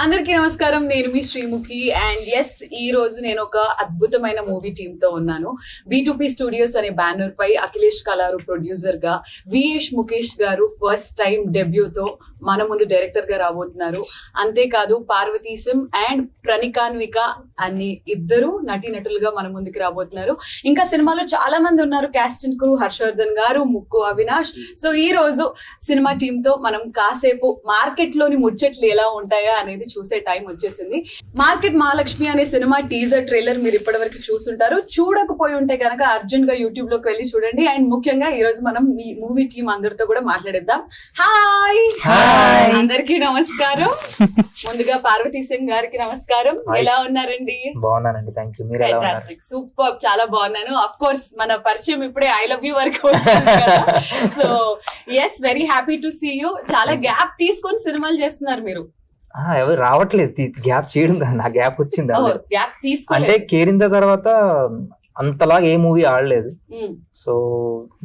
అందరికీ నమస్కారం. నేను మీ శ్రీముఖి అండ్ ఎస్ ఈ రోజు నేను ఒక అద్భుతమైన మూవీ టీమ్ తో ఉన్నాను. B2P స్టూడియోస్ అనే బ్యానర్ పై అఖిలేష్ కలారు ప్రొడ్యూసర్ గా, విఎస్ ముఖేష్ గారు ఫస్ట్ టైం డెబ్యూతో మన ముందు డైరెక్టర్ గా రాబోతున్నారు. అంతేకాదు పార్వతీశం అండ్ ప్రణికాన్విక అని ఇద్దరు నటీనటులుగా మన ముందుకు రాబోతున్నారు. ఇంకా సినిమాలో చాలా మంది ఉన్నారు. క్యాస్ట్ అండ్ క్రూ హర్షవర్ధన్ గారు, ముక్కు అవినాష్. సో ఈ రోజు సినిమా టీమ్ తో మనం కాసేపు మార్కెట్ లోని ముచ్చట్లు ఎలా ఉంటాయా అనేది చూసే టైం వచ్చేసింది. మార్కెట్ మహాలక్ష్మి అనే సినిమా టీజర్ ట్రైలర్ మీరు ఇప్పటివరకు చూసుంటారు. చూడకపోయి ఉంటే కనుక అర్జున్ గా యూట్యూబ్ లోకి వెళ్ళి చూడండి. అండ్ ముఖ్యంగా ఈ రోజు మనం ఈ మూవీ టీం అందరితో కూడా మాట్లాడేద్దాం. హాయ్ అందరికీ నమస్కారం. ముందుగా పార్వతీశం గారికి నమస్కారం. ఎలా ఉన్నారండి? బాగున్నానండి, థ్యాంక్ యూ. మీరు ఎలా ఉన్నారు? సూపర్, చాలా బాగున్నాను. అఫ్ కోర్స్ మన పరిచయం ఇప్పుడే ఐ లవ్ యూ వరకు వచ్చింది కదా. So yes, very happy to see you. చాలా గ్యాప్ తీసుకొని సినిమాలు చేస్తున్నారు మీరు. ఎవరు రావట్లేదు, గ్యాప్ చేయడం కదా, నా గ్యాప్ వచ్చింది. గ్యాప్ తీసుకొని అంటే కేరింద తర్వాత అంతలాగా ఏ మూవీ ఆడలేదు. సో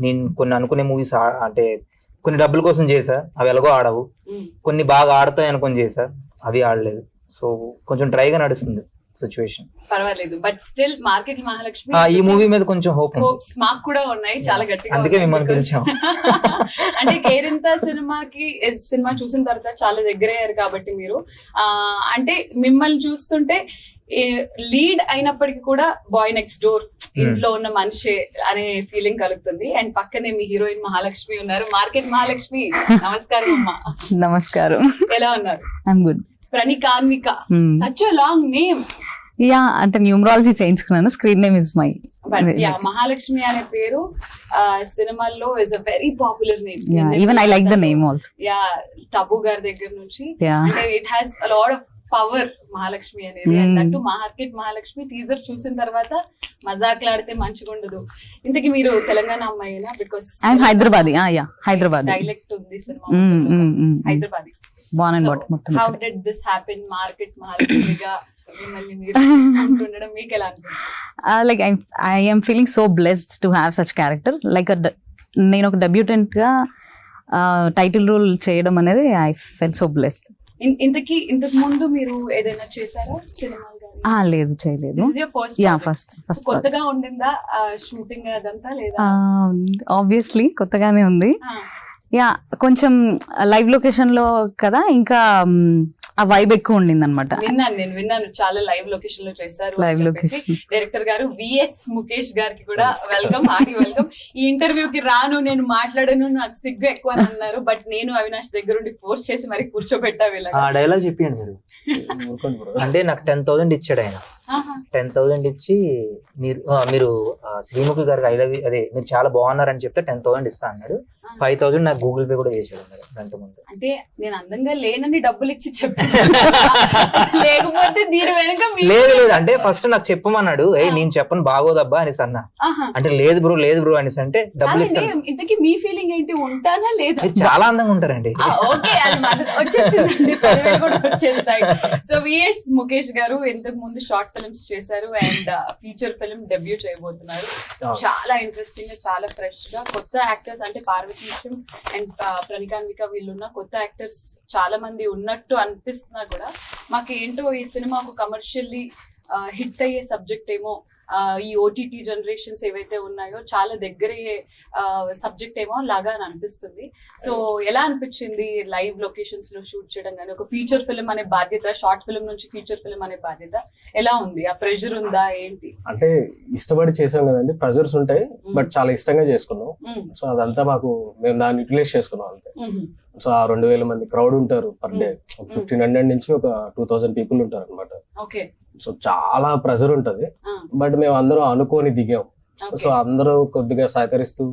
నేను కొన్ని అనుకునే మూవీస్ అంటే కొన్ని డబ్బుల కోసం చేసా, అవి ఎలాగో ఆడవు. కొన్ని బాగా ఆడతాయి అనుకొని చేసా, అవి ఆడలేదు. సో కొంచెం డ్రైగా నడుస్తుంది సిచ్యువేషన్. పర్వాలేదు, బట్ స్టిల్ మార్కెట్ మహాలక్ష్మి ఈ మూవీ మీద కొంచెం హోప్స్ మాకు కూడా ఉన్నాయి, చాలా గట్టిగా. అందుకే మిమ్మల్ని పిలిచాం. అంటే కేరింత సినిమా చూసిన తర్వాత చాలా దగ్గర అయ్యారు కాబట్టి మీరు అంటే మిమ్మల్ని చూస్తుంటే లీడ్ అయినప్పటికీ కూడా బాయ్ నెక్స్ట్ డోర్, ఇంట్లో ఉన్న మనిషి అనే ఫీలింగ్ కలుగుతుంది. అండ్ పక్కనే మీ హీరోయిన్ మహాలక్ష్మి ఉన్నారు. మార్కెట్ మహాలక్ష్మి, నమస్కారం అమ్మా. నమస్కారం. ఎలా ఉన్నారు? I'm good. ప్రణికాన్విక, such a long name. Yeah, అంటే న్యూమరాలజీ చేయించుకున్నాను. Screen name is my. Mahalakshmi అనే పేరు సినిమాల్లో is a very popular name. Even I like the name also. Yeah, Tabu గారి దగ్గర నుంచి అంటే it has a lot of power Mahalakshmi అనేది. అంటూ మార్కెట్ మహాలక్ష్మి టీజర్ చూసిన తర్వాత మజాక్లాడితే మంచిగా ఉండదు. ఇంతకీ మీరు తెలంగాణ అమ్మాయినా? బికాస్ హైదరాబాద్. హైదరాబాద్ డైలెక్ట్ ఉంది cinema. Hyderabad. How did this happen? Market మహాలక్ష్మిగా మిమ్మల్ని మీరు ఉండడం మీకు ఎలా అనిపిస్తుంది? Like I'm feeling so blessed to have such character. Like నేను ఒక డెబ్యూటెంట్ గా టైటిల్ రోల్ చేయడం అనేది ఐ ఫెల్ సో బ్లెస్డ్. ఇంతకు ముందు మీరు ఏదైనా చేశారా సినిమాలు? లేదు, చేయలేదు. ఫస్ట్ కొత్తగా ఉండిందా షూటింగ్ అదంతా? లేదా, ఆబ్వియస్లీ కొత్తగానే ఉంది. యా, కొంచెం లైవ్ లొకేషన్ లో కదా, ఇంకా ఆ వైబ్ ఎక్కువ ఉండింది అనమాట. విన్నాను చాలా లైవ్ లొకేషన్ లో చేశారు. లైవ్ లొకేషన్ డైరెక్టర్ గారు విఎస్ ముఖేష్ గారికి కూడా వెల్కమ్, హార్టీ వెల్కమ్. ఈ ఇంటర్వ్యూకి రాను, నేను మాట్లాడను, నాకు సిగ్గు ఎక్కువ అని అన్నారు. బట్ నేను అవినాష్ దగ్గర ఉండి ఫోర్స్ చేసి మరి కూర్చోబెట్టా. డైలాగ్ చెప్పండి మీరు. అంటే నాకు 10,000 ఇచ్చాడు ఆయన. 10,000 ఇచ్చి మీరు శ్రీముఖి గారికి ఐ లవ్ యూ, అదే మీరు చాలా బాగున్నారని చెప్తే 10,000 ఇస్తా అన్నాడు. 5,000 నాకు గూగుల్ పే కూడా చేశాడు గంట ముందు. అంటే నేను అందంగా లేనని డబ్బులు ఇచ్చి చెప్పాను, లేకపోతే దీని వెనక లేదు అంటే ఫస్ట్ నాకు చెప్పమన్నాడు. నేను చెప్పను బాగోదబ్బా అనేసి అన్నా. అంటే లేదు బ్రో అనేసి అంటే డబ్బులు ఇస్తాను. ఇంతకీ మీ ఫీలింగ్ ఏంటి? ఉంటానా లేదా? చాలా అందంగా ఉంటారండి. ఓకే, అది వచ్చేసిందండి, 10,000 కూడా వచ్చేస్తాయి. సో విఎస్ ముఖేష్ గారు ఇంతకు ముందు షార్ట్ ఫిల్మ్స్ చేశారు అండ్ ఫీచర్ ఫిల్మ్ డెబ్యూ చేయబోతున్నారు. చాలా ఇంట్రెస్టింగ్ గా, చాలా ఫ్రెష్ గా కొత్త యాక్టర్స్ అంటే పార్వతీశం అండ్ ప్రణికాన్విక వీళ్ళున్న కొత్త యాక్టర్స్ చాలా మంది ఉన్నట్టు అనిపిస్తున్నా కూడా మాకు ఏంటో ఈ సినిమా ఒక కమర్షియల్లీ హిట్ అయ్యే సబ్జెక్ట్ ఏమో, ఈ ఓటీటీ జనరేషన్స్ ఏవైతే ఉన్నాయో చాలా దగ్గరయ్యే సబ్జెక్ట్ ఏమో లాగా అని అనిపిస్తుంది. సో ఎలా అనిపించింది లైవ్ లొకేషన్స్ లో షూట్ చేయడం? కానీ ఒక ఫీచర్ ఫిల్మ్ అనే బాధ్యత, షార్ట్ ఫిల్మ్ నుంచి ఫీచర్ ఫిల్మ్ అనే బాధ్యత ఎలా ఉంది? ఆ ప్రెషర్ ఉందా ఏంటి? అంటే ఇష్టపడి చేసాం కదండి, ప్రెషర్స్ ఉంటాయి, బట్ చాలా ఇష్టంగా చేసుకున్నాం. సో అదంతా మేము దాన్ని యూటిలైజ్ చేసుకున్నాం అంతే. సో ఆ 2,000 మంది క్రౌడ్ ఉంటారు పర్ డే. 1,500 నుంచి ఒక 2,000 పీపుల్ ఉంటారు అనమాట. సో చాలా ప్రెషర్ ఉంటది, బట్ మేము అందరం అనుకోని దిగాం. సో అందరూ కొద్దిగా సహకరిస్తూ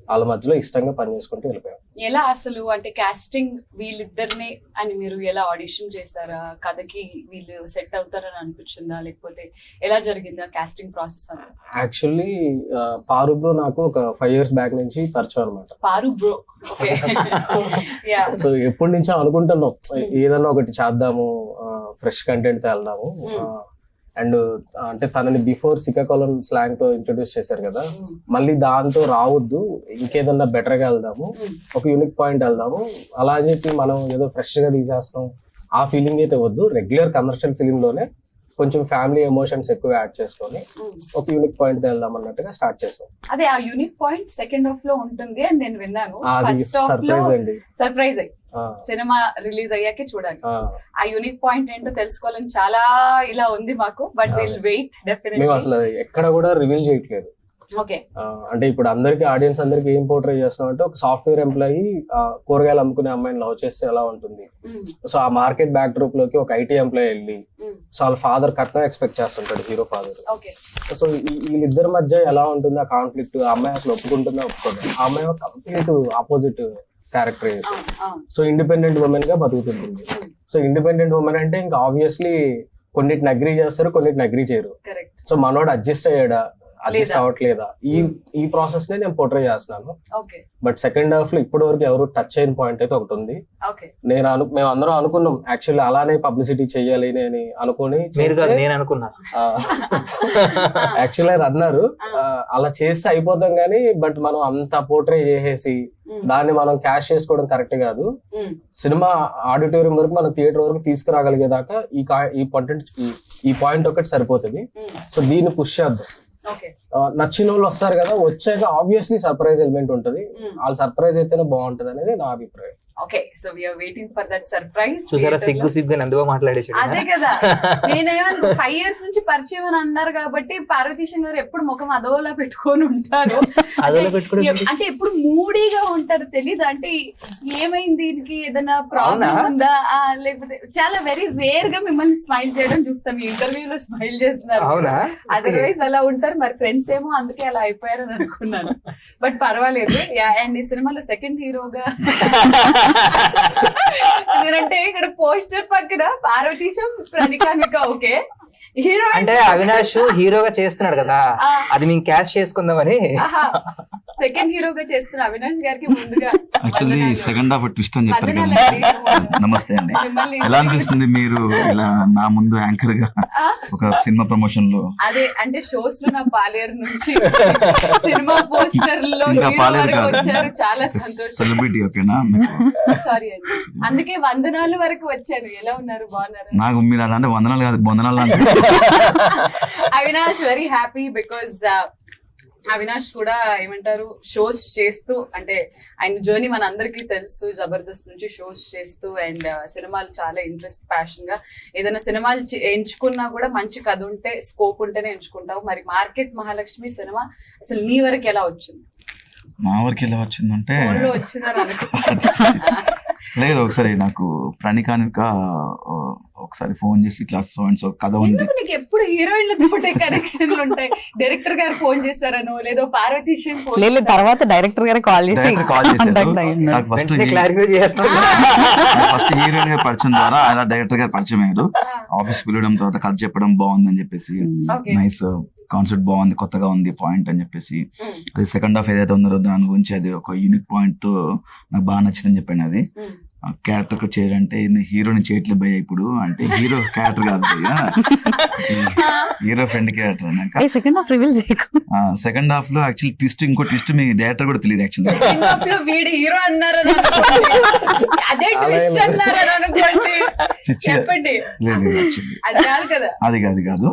వాళ్ళ మధ్యలో ఇష్టంగా పని చేసుకుంటూ వెళ్ళిపోయాం. ఎలా అసలు అంటే కాస్టింగ్ వీళ్ళిద్దరినే అని మీరు ఎలా ఆడిషన్ చేశారా? కథకి వీళ్ళు సెట్ అవుతారని అనిపించిందా, లేకపోతే ఎలా జరిగింది ఆ కాస్టింగ్ ప్రాసెస్? యాక్చువల్లీ పారు బ్రో నాకు ఒక 5 years బ్యాక్ నుంచి పరిచయం అనమాట. పారు బ్రో, సో ఎప్పటి నుంచో అనుకుంటున్నాం ఏదన్నా ఒకటి చేద్దాము, ఫ్రెష్ కంటెంట్ తో వెళ్దాము. అండ్ అంటే తనని బిఫోర్ శ్రీకాకుళం స్లాంగ్ తో ఇంట్రొడ్యూస్ చేశారు కదా, మళ్ళీ దాంతో రావద్దు, ఇంకేదన్నా బెటర్ గా వెళ్దాము, ఒక యూనిక్ పాయింట్ వెళ్దాము, అలా అని చెప్పి మనం ఏదో ఫ్రెష్ గా తీసేస్తాం ఆ ఫీలింగ్ అయితే వద్దు, రెగ్యులర్ కమర్షియల్ ఫిలిం లోనే కొంచెం ఫ్యామిలీ ఎమోషన్స్ ఎక్కువ యాడ్ చేసుకొని ఒక యూనిక్ పాయింట్ వెళ్దాం అన్నట్టుగా స్టార్ట్ చేసాం. అదే ఆ యూనిక్ పాయింట్ సెకండ్ హాఫ్ లో ఉంటుంది అని నేను విన్నాను. అది ఫస్ట్ హాఫ్ లో సర్ప్రైజ్ అండి. సర్ప్రైజ్ అయ్యి సినిమా రిలీజ్ అయ్యాకే చూడాలి. ఆ యూనిక్ పాయింట్ ఏంటో తెలుసుకోవాలని చాలా ఇలా ఉంది మాకు. బట్ విల్ వెయిట్ మేము డెఫినెట్లీ. అసలు ఎక్కడ కూడా రివీల్ చేయట్లేదు. ఓకే. అంటే ఇప్పుడు అందరికి ఆడియన్స్ అందరికి ఏం పోర్ట్రే చేస్తున్నాం అంటే ఒక సాఫ్ట్వేర్ ఎంప్లాయీ కూరగాయలు అమ్ముకునే అమ్మాయిని లవ్ చేస్తే ఎలా ఉంటుంది, సో ఆ మార్కెట్ బ్యాక్ డ్రాప్ లోకి ఒక ఐటీ ఎంప్లాయీ వెళ్ళి సో వాళ్ళ ఫాదర్ కట్నం ఎక్స్పెక్ట్ చేస్తుంటాడు, హీరో ఫాదర్. ఓకే. సో వీళ్ళిద్దరి మధ్య ఎలా ఉంటుంది ఆ కాన్ఫ్లిక్ట్, ఆ అమ్మాయి అసలు ఒప్పుకుంటుందా ఒప్పుకోదు, ఆ అమ్మాయి complete opposite character. So independent women గా బతుకుతుంది. సో ఇండిపెండెంట్ ఉమెన్ అంటే ఇంకా ఆబ్వియస్లీ కొన్నిటిని అగ్రీ చేస్తారు, కొన్నిటిని అగ్రీ చేయరు. కరెక్ట్. సో మనోడు అడ్జస్ట్ అయ్యాడా, అడ్జస్ట్ అవ్వట్లేదా, ఈ ప్రాసెస్ నే నేను పోర్ట్రే చేస్తున్నాను. ఓకే. బట్ సెకండ్ హాఫ్ లో ఇప్పటి వరకు ఎవరు టచ్ అయిన పాయింట్ అయితే ఒకటి ఉంది. ఓకే. మేము అందరం అనుకున్నాం యాక్చువల్లీ అలానే పబ్లిసిటీ చెయ్యాలి అని అనుకుని నేను అనుకున్నా. యాక్చువల్లీ అన్నారు అలా చేస్తే అయిపోతాం కానీ, బట్ మనం అంత పోర్ట్రే చేసేసి దాన్ని మనం క్యాష్ చేసుకోవడం కరెక్ట్ కాదు. సినిమా ఆడిటోరియం వరకు మనం థియేటర్ వరకు తీసుకురాగలిగేదాకా ఈ పాయింట్ ఒకటి సరిపోతుంది. సో దీన్ని పుష్ చేద్దాం. నచ్చిన వాళ్ళు వస్తారు కదా, వచ్చాక ఆబ్వియస్లీ సర్ప్రైజ్ ఎలిమెంట్ ఉంటది. వాళ్ళు సర్ప్రైజ్ అయితేనే బాగుంటది అనేది నా అభిప్రాయం. Okay. So we are waiting for that surprise. చూసారా సిగ్గు అందులో మాట్లాడేసి. అదే కదా నేనేమన్నా 5 years నుంచి పరిచయం అని అన్నారు కాబట్టి పార్వతీశం గారు ఎప్పుడు ముఖం అదోలా పెట్టుకొని ఉంటారు. అంటే ఎప్పుడు మూడీగా ఉంటారు, తెలీదు. అంటే ఏమైంది, దీనికి ఏదైనా ప్రాబ్లం ఉందా, లేకపోతే చాలా వెరీ రేర్ గా మిమ్మల్ని స్మైల్ చేయడం చూస్తాం. ఈ ఇంటర్వ్యూలో స్మైల్ చేస్తున్నారు, అదర్వైజ్ అలా ఉంటారు. మరి ఫ్రెండ్స్ ఏమో అందుకే అలా అయిపోయారని అనుకున్నాను. బట్ పర్వాలేదు. అండ్ ఈ సినిమాలో సెకండ్ హీరోగా ఎందుకంటే ఇక్కడ పోస్టర్ పక్కన పార్వతీశం, ప్రణికానిక. ఓకే. హీరో అంటే అవినాష్ హీరోగా చేస్తున్నాడు కదా, అది మేము క్యాష్ చేసుకుందామని. సెకండ్ హీరోగా చేస్తున్న అవినాష్ గారికి ముందుగా యాక్చువల్లీ సెకండ్ హాఫ్ ట్విస్ట్ అని చెప్పారు కదా. నమస్తే అండి. ఎలా అనిపిస్తుంది మీరు ఇలా నా ముందు యాంకర్ గా ఒక సినిమా ప్రమోషన్ లో? అదే అంటే షోస్ లో నా పాలేరు నుంచి సినిమా పోస్టర్ లో ఇంకా పాలేరు కాదు, వచ్చారు. చాలా సంతోషం. సెలబ్రిటీ. ఓకేనా? సారీ అండి, అందుకే వందనాలు వరకు వచ్చాను. ఎలా ఉన్నారు, బాగున్నారు? నాకు మీరు అలా అంటే వందనాలు కాదు బొందనాలు. Avinash very happy because Avinash కూడా ఏమంటారు షోస్ చేస్తూ, అంటే ఆయన జర్నీ మన అందరికీ తెలుసు. జబర్దస్త్ నుంచి షోస్ చేస్తూ అండ్ సినిమాలు చాలా ఇంట్రెస్ట్, ప్యాషన్ గా ఏదైనా సినిమాలు ఎంచుకున్నా కూడా మంచి కథ ఉంటే, స్కోప్ ఉంటేనే ఎంచుకుంటావు. మరి మార్కెట్ మహాలక్ష్మి సినిమా అసలు నీ వరకు ఎలా వచ్చింది? మా వరకు ఎలా వచ్చిందంటే వచ్చిందని అనుకుంటా. లేదు, ఒకసారి నాకు ప్రణికానిక ఒకసారి ఫోన్ చేసి ఇట్లా సో కథ ఉంది. నీకు ఎప్పుడు హీరోయిన్లతో కనెక్షన్లు ఉంటాయి? డైరెక్టర్ గారు ఫోన్ చేశారనో లేదో పార్వతీశం తర్వాత డైరెక్టర్ గారు కాల్ చేసి నాకు ఫస్ట్ హీరోయిన్ గారి పరిచయం ద్వారా అలా డైరెక్టర్ గారు పరిచయం అయ్యారు. ఆఫీస్ పిలవడం, తర్వాత కథ చెప్పడం బాగుందని చెప్పేసి, నైస్ కాన్సెప్ట్ బాగుంది, కొత్తగా ఉంది పాయింట్ అని చెప్పేసి, అది సెకండ్ హాఫ్ ఏదైతే ఉందో దాని గురించి అది ఒక యూనిక్ పాయింట్ తో నాకు బాగా నచ్చిందని చెప్పాను. అది క్యారెక్టర్ చేయాలంటే హీరోని చేయట్లేదు భయ్య ఇప్పుడు, అంటే హీరో క్యారెక్టర్ కాదు భయ్య, hero friend character. Second half reveal చేయకు. సెకండ్ హాఫ్ లో యాక్చువల్లీ ట్విస్ట్, ఇంకో ట్విస్ట్ మీ డైరెక్టర్ కూడా తెలియదు యాక్చువల్లీ. హీరో అన్నారు, అది కాదు.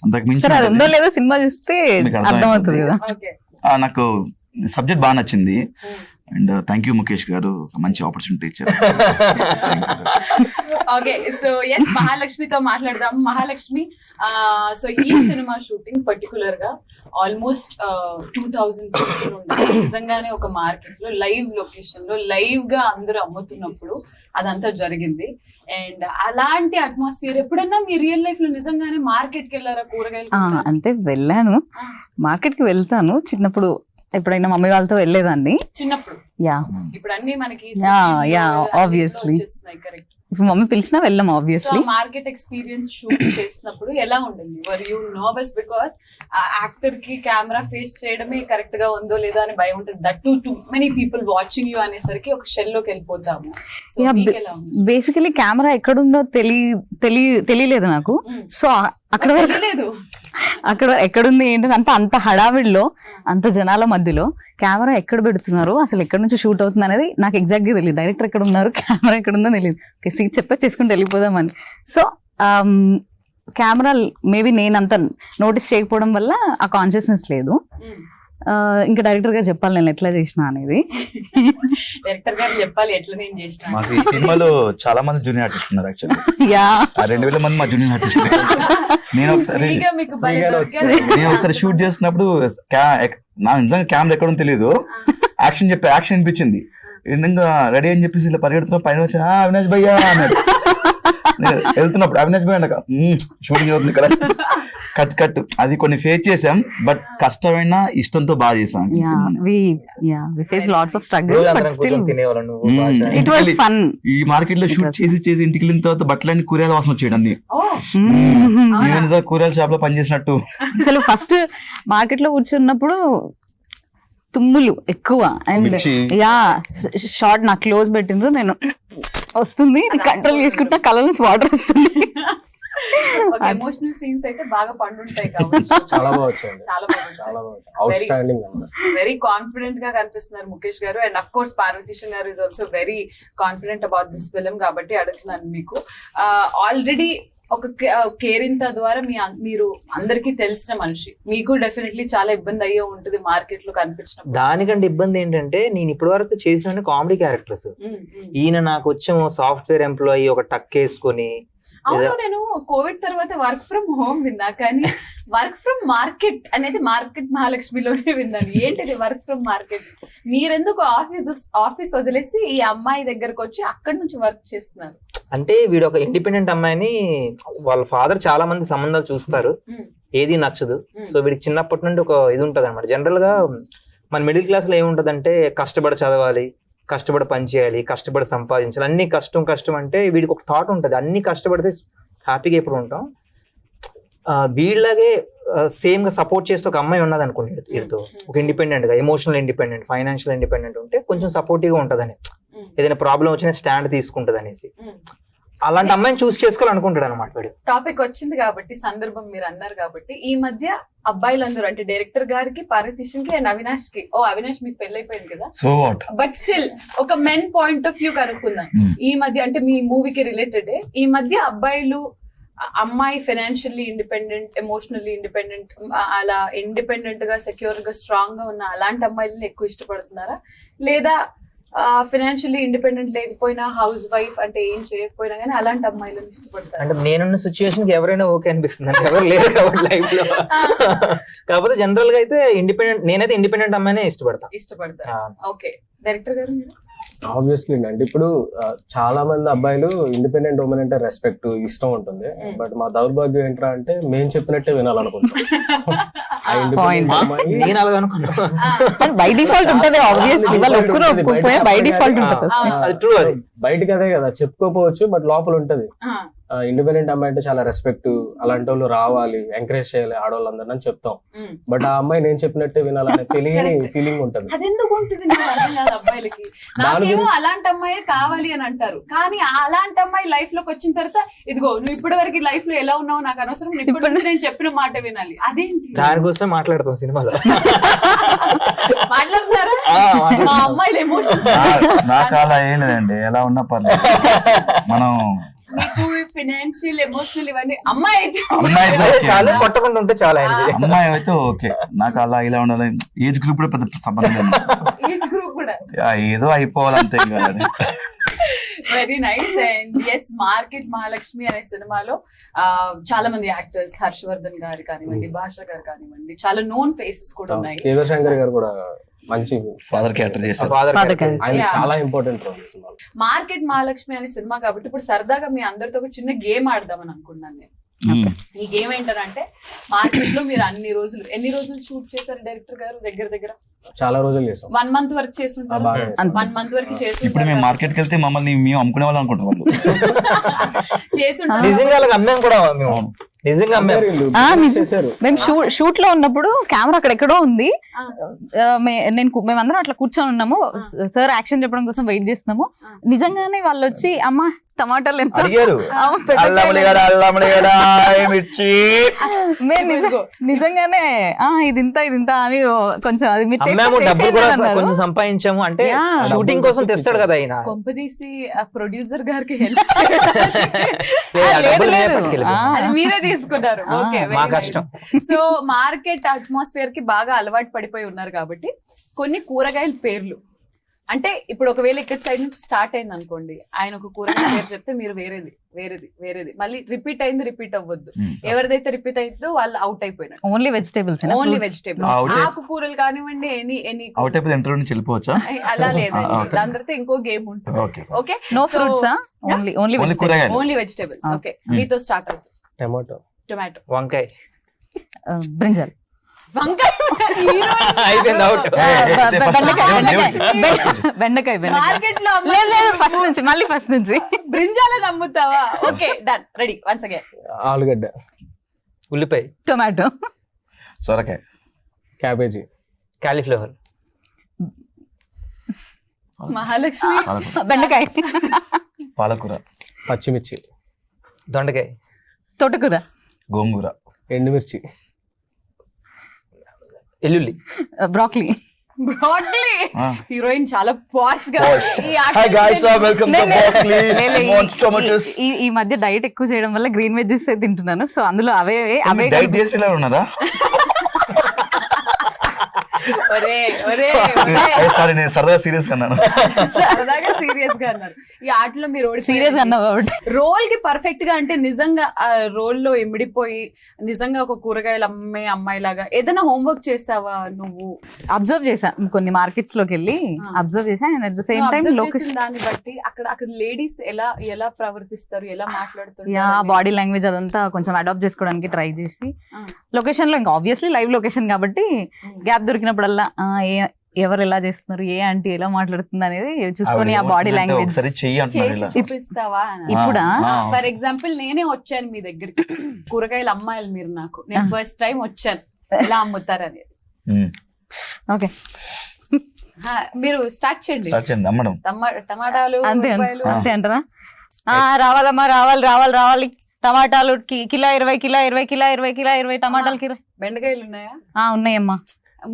అంతకు మించి లేదో సినిమా చూస్తే అర్థమవుతుంది కదా. నాకు సబ్జెక్ట్ బాగా నచ్చింది. అండ్ థ్యాంక్ యూ ముఖేష్ గారు, మంచి ఆపర్చునిటీ ఇచ్చారు. ఓకే. సో ఎస్, మహాలక్ష్మితో మాట్లాడదాం. మహాలక్ష్మి, సో ఈ సినిమా షూటింగ్ పర్టికులర్ గా ఆల్మోస్ట్ 2000 people ఉండాలి. నిజంగానే ఒక మార్కెట్ లో లైవ్ లొకేషన్ లో లైవ్ గా అందరూ అమ్ముతున్నప్పుడు అదంతా జరిగింది. అండ్ అలాంటి అట్మాస్ఫియర్ ఎప్పుడన్నా మీ రియల్ లైఫ్ లో నిజంగానే మార్కెట్ కి వెళ్ళారా? కూరగాయలు అంటే వెళ్ళాను, మార్కెట్ కి వెళ్తాను. చిన్నప్పుడు ఎప్పుడైనా మమ్మీ వాళ్ళతో వెళ్ళేదాన్ని చిన్నప్పుడు. యా, ఇప్పుడు అన్ని మనకి ఆబ్వియస్లీ ఇప్పుడు మమ్మీ పిలిచినా వెళ్ళాం ఆబ్వియస్లీ. మార్కెట్ ఎక్స్పీరియన్స్ షూట్ చేసినప్పుడు ఎలా ఉండింది? Were you nervous? Because actor కి కెమెరా ఫేస్ చేయడమే కరెక్ట్ గా ఉందో లేదో అని భయం ఉంటుంది. That to many people watching you అనేసరికి ఒక షెల్ లోకి వెళ్ళిపోతాము. బేసికలీ కెమెరా ఎక్కడుందో తెలియలేదు నాకు. సో అక్కడ తెలియలేదు. అక్కడ ఎక్కడుంది ఏంటంటే అంత హడావిడిలో అంత జనాల మధ్యలో కెమెరా ఎక్కడ పెడుతున్నారు, అసలు ఎక్కడి నుంచి షూట్ అవుతుంది అనేది నాకు ఎగ్జాక్ట్గా తెలియదు. డైరెక్టర్ ఎక్కడ ఉన్నారు, కెమెరా ఎక్కడ ఉందో తెలియదు. ఓకే, సీట్ చెప్పే చేసుకుంటూ వెళ్ళిపోదామని. సో కెమెరా మేబీ నేను అంత నోటీస్ చేయకపోవడం వల్ల ఆ కాన్షియస్నెస్ లేదు. ఇంకా డైరెక్టర్ గారు చెప్పాలి నేను ఎట్లా చేసిన అనేది. డైరెక్టర్ గారు చెప్పాలి ఎట్లా నేను చేసిన. మాకు ఈ సినిమాలో చాలా మంది జూనియర్ ఆర్టిస్ట్ ఉన్నారు యాక్చువల్లీ. యా 2000 మంది మా జూనియర్ ఆర్టిస్ట్. నేను ఒకసారి షూట్ చేస్తున్నప్పుడు నా నిజంగా కెమెరా ఎక్కడో తెలియదు, యాక్షన్ యాక్షన్ అనిపించింది. ఇంకా రెడీ అని చెప్పేసి ఇలా పరిగెడుతున్నా, పైన వచ్చి అవినాష్ భయ్యా అన్నాడు. వెళ్తున్నప్పుడు అవినాష్ భయ్య అన్నాక షూటింగ్ అవుతుంది ఇక్కడ, కట్ అది కొన్ని ఫేస్ చేసాం. బట్ కష్టమైన ఇష్టంతో బాగా చేసాం. ఈ మార్కెట్ లో షూట్ చేసి ఇంటికి వెళ్ళిన తర్వాత బట్టలన్నీ కూరగాయల వాసన వచ్చేయడం అన్ని. నేను కూరగాయల షాప్ లో పనిచేసినట్టు. అసలు ఫస్ట్ మార్కెట్ లో కూర్చున్నప్పుడు తుమ్ములు ఎక్కువ అండ్ షార్ట్ నా క్లోజ్ పెట్టిండ్రు, నేను వస్తుంది కంట్రోల్ చేసుకుంటా, కళ్ళ నుంచి వాటర్ వస్తుంది. ఎమోషనల్ సీన్స్ అయితే బాగా పండుంటాయి కాబట్టి చాలా బాగా వచ్చాయి, చాలా బాగా అవుట్ స్టాండింగ్. వెరీ కాన్ఫిడెంట్ గా కనిపిస్తున్నారు ముఖేష్ గారు. అండ్ అఫ్ కోర్స్ పార్వతీశన్ గారు is also very confident about this film. కాబట్టి అడుగుతున్నాను మీకు, ఆల్రెడీ ఒక కేరింత ద్వారా మీరు అందరికీ తెలిసిన మనిషి, మీకు డెఫినెట్లీ చాలా ఇబ్బంది అయ్యే ఉంటుంది మార్కెట్ లో కనిపించిన. దానికంటే ఇబ్బంది ఏంటంటే నేను ఇప్పటి వరకు చేసిన కామెడీ క్యారెక్టర్స్, ఈయన నాకు వచ్చేమో సాఫ్ట్వేర్ ఎంప్లాయీ ఒక టక్ వేసుకొని. అవును, నేను కోవిడ్ తర్వాత వర్క్ ఫ్రమ్ హోమ్ విన్నా, కానీ వర్క్ ఫ్రమ్ మార్కెట్ అనేది మార్కెట్ మహాలక్ష్మిలోనే విన్నాను. ఏంటిది వర్క్ ఫ్రమ్ మార్కెట్? మీరెందుకు ఆఫీస్ వదిలేసి ఈ అమ్మాయి దగ్గరకు వచ్చి అక్కడి నుంచి వర్క్ చేస్తున్నారు? అంటే వీడు ఒక ఇండిపెండెంట్ అమ్మాయిని, వాళ్ళ ఫాదర్ చాలా మంది సంబంధాలు చూస్తారు, ఏది నచ్చదు. సో వీడికి చిన్నప్పటి నుండి ఒక ఇది ఉంటది అనమాట. జనరల్ గా మన మిడిల్ క్లాస్ లో ఏముంటదంటే కష్టపడి చదవాలి, కష్టపడి పని చేయాలి, కష్టపడి సంపాదించాలి, అన్ని కష్టం అంటే వీడికి ఒక థాట్ ఉంటది, అన్ని కష్టపడితే హ్యాపీగా ఎప్పుడు ఉంటాం. వీళ్ళగే సేమ్ గా సపోర్ట్ చేస్తే ఒక అమ్మాయి ఉన్నది అనుకోండి వీడితో, ఒక ఇండిపెండెంట్ గా, ఎమోషనల్ ఇండిపెండెంట్, ఫైనాన్షియల్ ఇండిపెండెంట్ ఉంటే కొంచెం సపోర్టివ్ గా ఉంటదని, ఏదైనా ప్రాబ్లం వచ్చినా స్టాండ్ తీసుకుంటది అనేసి, అలాంటి అమ్మాయిని చూస్ చేసుకోవాలనుకుంటాడు అనమాట వీడు. టాపిక్ వచ్చింది కాబట్టి, సందర్భం మీరు అన్నారు కాబట్టి, ఈ మధ్య అబ్బాయిలందరూ అంటే డైరెక్టర్ గారికి, పార్వతీశన్ కి అండ్ అవినాష్ కి, అవినాష్ మీకు పెళ్ళైపోయింది కదా, సో వాట్, బట్ స్టిల్ ఒక మెన్ పాయింట్ ఆఫ్ వ్యూ కనుక్కుందాం. ఈ మధ్య అంటే మీ మూవీకి రిలేటెడ్, ఈ మధ్య అబ్బాయిలు అమ్మాయి ఫైనాన్షియల్లీ ఇండిపెండెంట్, ఎమోషనల్లీ ఇండిపెండెంట్, అలా ఇండిపెండెంట్ గా సెక్యూర్ గా స్ట్రాంగ్ గా ఉన్న అలాంటి అమ్మాయిలని ఎక్కువ ఇష్టపడుతున్నారా, లేదా ఫైనాన్షియల్లీ ఇండిపెండెంట్ లేకపోయినా హౌస్ వైఫ్ అంటే ఏం చేయకపోయినా కానీ అలాంటి అమ్మాయిలను ఇష్టపడతారు? అంటే నేనున్న సిచ్యువేషన్ ఎవరైనా ఓకే అనిపిస్తుంది, అంటే ఎవరు లేరు కాబట్టి లైఫ్ లో. కాకపోతే జనరల్ గా అయితే నేనైతే ఇండిపెండెంట్ అమ్మాయినే ఇష్టపడతా. ఓకే, డైరెక్టర్ గారు మీరు? ఆబ్వియస్లీ అండి, ఇప్పుడు చాలా మంది అబ్బాయిలు ఇండిపెండెంట్ ఉమెన్ అంటే రెస్పెక్ట్, ఇష్టం ఉంటుంది. బట్ మా దౌర్భాగ్యం ఏంట్రా అంటే మేము చెప్పినట్టే వినాలనుకుంటాం. బై డిఫాల్ట్ ఉంటది, ఆబ్వియస్లీ వాళ్ళు ఒక్కరు ఒప్పుకోకపోయా బై డిఫాల్ట్ ఉంటది. బయటకి అదే కదా చెప్పుకోపోవచ్చు, బట్ లోపల ఉంటది. ఇండిపెండెంట్ అమ్మాయి అంటే చాలా రెస్పెక్ట్, అలాంటి వాళ్ళు రావాలి, ఎంకరేజ్ చేయాలి ఆడవాళ్ళందరూ అని చెప్తాం. బట్ ఆ అమ్మాయి నేను చెప్పినట్టే వినాలనే తెలియని ఫీలింగ్ ఉంటుంది. అదెందుకు ఉంటుంది అబ్బాయిలకి? నాకేమో అలాంటి అమ్మాయి కావాలి అని అంటారు, కానీ అలాంటి అమ్మాయి లైఫ్ లోకి వచ్చిన తర్వాత ఇదిగో నువ్వు ఇప్పటి వరకు లైఫ్ లో ఎలా ఉన్నావు నాకు అనవసరం, ఇప్పుడు నేను చెప్పిన మాట వినాలి. అదేంటి? దానికోసం మాట్లాడతాం సినిమాలో. మాట్లాడుతున్నారా? మా అమ్మాయిలు ఎమోషన్స్ నాకు అలా ఏం లేదండి, ఎలా ఉన్నా పర్లేదు. మనం మీకు ఫైనాన్షియల్, ఎమోషనల్ ఇవన్నీ అమ్మాయి అయితే చాలా కొట్టకుండా ఉంటే చాలా. అమ్మాయి అయితే ఓకే, నాకు అలా ఇలా ఉండాలి. ఏజ్ గ్రూప్ కూడా పెద్ద సంబంధం, ఏజ్ గ్రూప్ కూడా ఏదో అయిపోవాలంతే. Very nice. And yes, market Mahalakshmi అనే సినిమాలో చాలా మంది యాక్టర్స్, హర్షవర్ధన్ గారు కానివ్వండి, భాష గారు కానివ్వండి, చాలా నోన్ ఫేసెస్ కూడా ఉన్నాయి. కేదార్ శంకర్ గారు కూడా మంచి ఫాదర్ క్యారెక్టర్ చేశారు, చాలా ఇంపార్టెంట్ రోల్. మార్కెట్ మహాలక్ష్మి అనే సినిమా కాబట్టి ఇప్పుడు సరదాగా మీ అందరితో ఒక చిన్న గేమ్ ఆడదామని అనుకున్నాను నేను. ఈ గేమ్ ఏంటంటే, మార్కెట్ లో మీరు ఎన్ని రోజులు షూట్ చేశారు డైరెక్టర్ గారు? దగ్గర చాలా రోజులు చేసాం. 1 month వరకు చేస్తుంటారు. 1 month వరకు చేసి ఇప్పుడు మేము మార్కెట్ కి వెళ్తే మమ్మల్ని మేము అమ్ముకునే వాళ్ళు అనుకుంటాం. వాళ్ళు మేము షూట్ లో ఉన్నప్పుడు కెమెరా అక్కడెక్కడో ఉంది, మేమందరం అట్లా కూర్చొని ఉన్నాము, సార్ యాక్షన్ చెప్పడం కోసం వెయిట్ చేస్తున్నాము. నిజంగానే వాళ్ళు వచ్చి అమ్మా టమాటాలు ఎంత అడిగారు అవును, పెట్టకాయలు. అల్లమలిగడ మిర్చి మేము నిజంగానే ఇది ఇంత అని కొంచెం అది మీరు అమ్మాము చేస్తే డబ్బులు కూడా చేసేయమన్నారు. కొంచెం సంపాదించాము అంటే Yeah. షూటింగ్ కోసం తెస్తాడు కదా ఆయన. కొంపదీసి ప్రొడ్యూసర్ గారికి హెల్ప్ డబ్బులు లేదు. అది మీరే తీసుకున్నారు. ఓకే, మా కష్టం. సో మార్కెట్ అట్మాస్ఫియర్ కి బాగా అలవాటు పడిపోయి ఉన్నారు కాబట్టి కొన్ని కూరగాయల పేర్లు అంటే ఇప్పుడు ఒకవేళ ఇక్కడ సైడ్ నుంచి స్టార్ట్ అయింది అనుకోండి, ఆయన ఒక కూరగాయ పేరు చెప్తే మీరు వేరేది మళ్ళీ రిపీట్ అవ్వద్దు. ఎవరిదైతే రిపీట్ అయిందో వాళ్ళు అవుట్ అయిపోయినారు. Only vegetables only vegetable, Out is- ఆకుకూరలు కానివ్వండి, ఎనీ అవుట్ అయిపోతే ఇంటర్వ్యూ నుంచి వెళ్ళిపోవచ్చా? అలా లేదండి. Okay. దాని తర్వాత ఇంకో గేమ్ ఉంటుంది. Okay okay, no fruits only only కూరగాయలు. Only vegetables. ఓకే, మీతో స్టార్ట్ అవుతుంది. టమాటో, టొమాటో, వంకాయ బ్రింజల్, వంకాయ, అయిపోయింది అవుట్. బెండకాయ మార్కెట్ లో లేదు ఫస్ట్ నుంచి మళ్ళీ ఫస్ట్ నుంచి బ్రింజాలని నమ్ముతావా? Okay, done, ready, once again. ఆలుగడ్డ, ఉల్లిపాయ, టొమాటో, సొరకాయ, క్యాబేజీ, కాలీఫ్లవర్, మహాలక్ష్మి, పాలకూర, బెండకాయ, పాలకూర, పచ్చిమిర్చి, దొండకాయ, తోటకూర, గోంగూర, ఎండుమిర్చి, ఎల్లుల్లి, బ్రాక్లీ. బ్రాడ్లీ. Ah. హీరోయిన్ చాలా పాష్ గా Posh. ఈ ఆట Hi guys, welcome to Broccoli. Tomatoes. ఈ మధ్య డైట్ ఎక్కువ చేయడం వల్ల గ్రీన్ వెజ్జెస్ తింటున్నాను, సో అందులో అవే డైట్ చేసేలా ఉన్నదా? ఒరే ఒరే సారీ, నేను సరదా సీరియస్ అన్నాను. సరదాగా సీరియస్ గా అన్నారు. ఈ ఆటలో మీరు సీరియస్ అన్నావు కాబట్టి రోల్ కి పర్ఫెక్ట్ గా అంటే నిజంగా ఆ రోల్ లో ఇమిడిపోయి నిజంగా ఒక కూరగాయలు అమ్మే అమ్మాయి లాగా ఏదైనా హోంవర్క్ చేసావా నువ్వు? అబ్జర్వ్ చేశా, కొన్ని మార్కెట్స్ లోకి వెళ్ళి అబ్జర్వ్ చేశా. And at the same time Observe location, చేసిన దాన్ని బట్టి అక్కడ లేడీస్ ఎలా ప్రవర్తిస్తారు, ఎలా మాట్లాడుతారు, బాడీ లాంగ్వేజ్ అదంతా కొంచెం అడాప్ట్ చేసుకోవడానికి ట్రై చేసి లొకేషన్ లో ఇంకా ఆబ్వియస్లీ లైవ్ లొకేషన్ కాబట్టి గ్యాప్ దొరికినప్పుడల్లా ఎవరు ఎలా చేస్తున్నారు, ఏ ఆంటీ ఎలా మాట్లాడుతుంది అనేది చూసుకొని ఆ బాడీ లాంగ్వేజ్ ఒకసారి చెయ్యి అంటున్నారు చేసి ఇలా. చూపిస్తావా? ఇప్పుడా? ఫర్ ఎగ్జాంపుల్ నేనే వచ్చాను మీ దగ్గరికి, కూరగాయలు అమ్మాయిలు మీరు, నాకు నేను ఫస్ట్ టైం వచ్చాను ఎలా అమ్ముతారనేది. ఓకే మీరు స్టార్ట్ చేయండి. స్టార్ట్ చేయండి అమ్మడం. టమాటాలు, అంతే ఉల్లిపాయలు. అంతే అంటారా? రావాలమ్మా, రావాలి. టమాటాలు కిలో 20, కిలో 20 టమాటాలు కిలో. బెండకాయలు ఉన్నాయా? ఉన్నాయమ్మా.